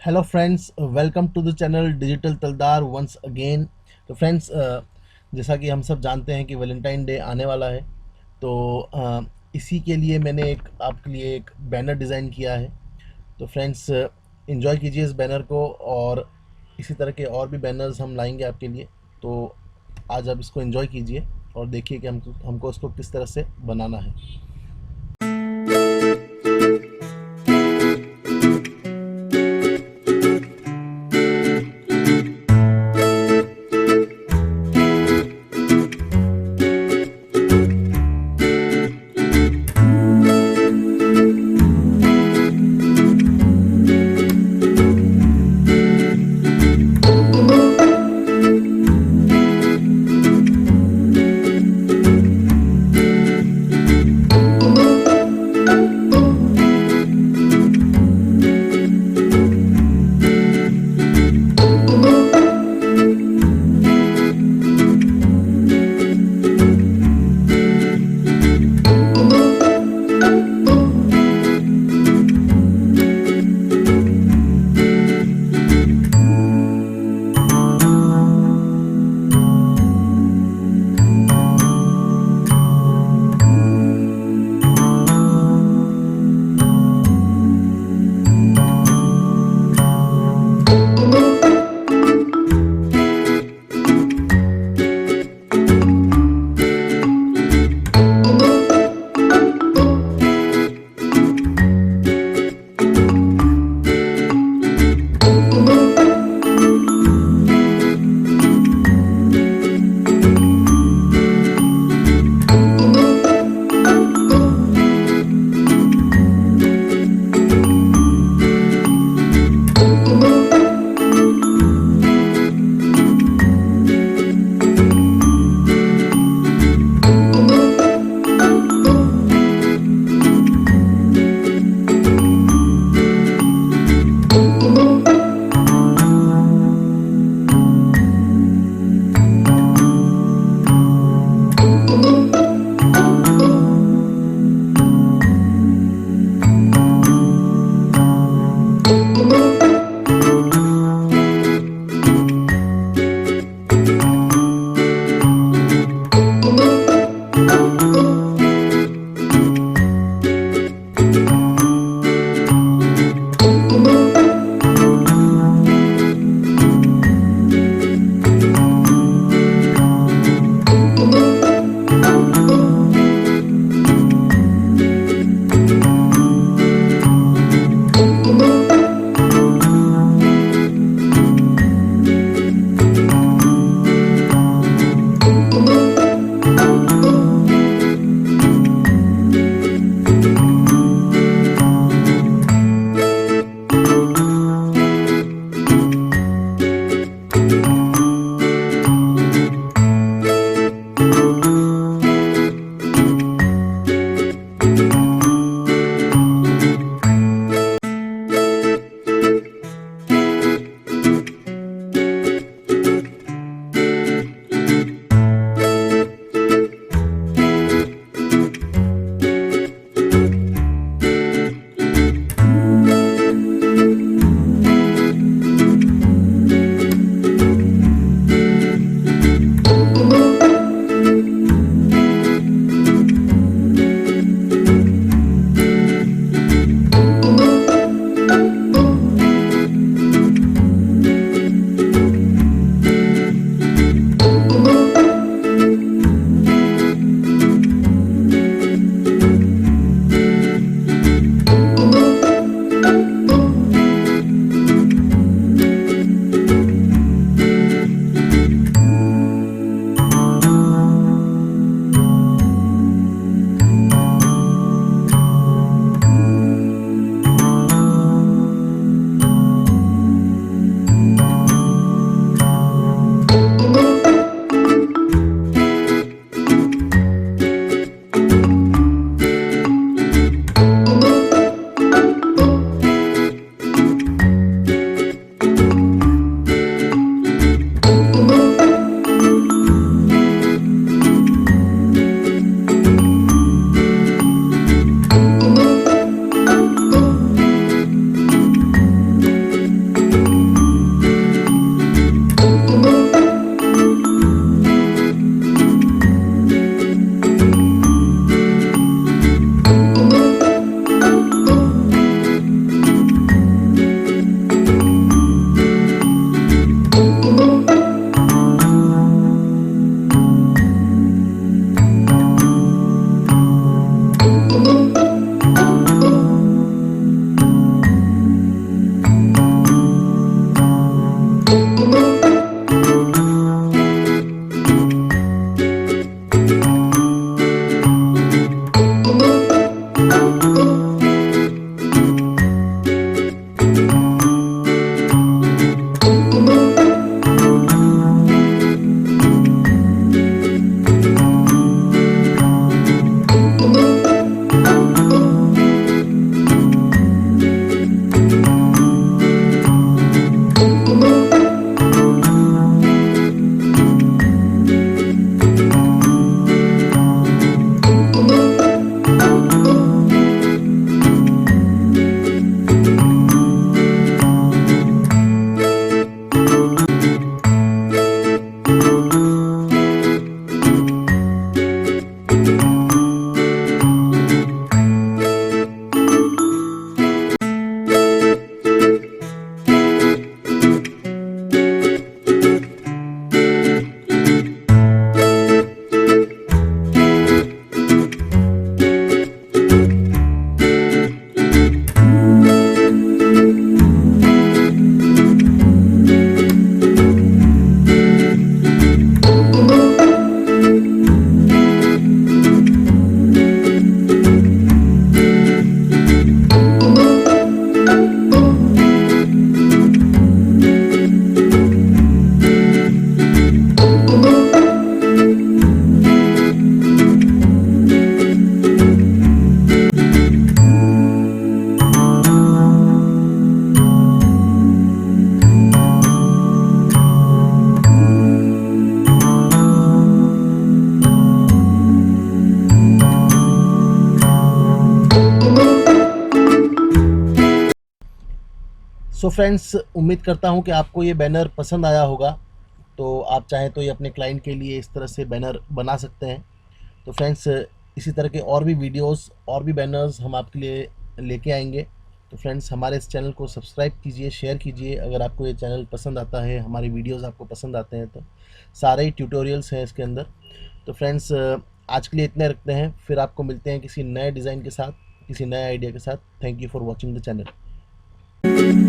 Hello friends, welcome to the channel digital तलदार once again. तो friends, जैसा कि हम सब जानते हैं कि वैलेंटाइन डे आने वाला है। तो इसी के लिए मैंने एक आपके लिए एक बैनर डिज़ाइन किया है। तो फ्रेंड्स, एंजॉय कीजिए इस बैनर को, और इसी तरह के और भी बैनर्स हम लाएंगे आपके लिए। तो आज आप इसको एंजॉय कीजिए और देखिए कि हमको इसको किस तरह से बनाना है। सो फ्रेंड्स, उम्मीद करता हूँ कि आपको ये बैनर पसंद आया होगा। तो आप चाहें तो ये अपने क्लाइंट के लिए इस तरह से बैनर बना सकते हैं। तो फ्रेंड्स, इसी तरह के और भी वीडियोस और भी बैनर्स हम आपके लिए लेके आएंगे। तो फ्रेंड्स, हमारे इस चैनल को सब्सक्राइब कीजिए, शेयर कीजिए अगर आपको ये चैनल पसंद आता है, हमारे वीडियोस आपको पसंद आते हैं तो। सारे ही ट्यूटोरियल्स हैं इसके अंदर। तो फ्रेंड्स, आज के लिए इतने रखते हैं, फिर आपको मिलते हैं किसी नए डिज़ाइन के साथ, किसी नए आइडिया के साथ। Thank you for watching the channel.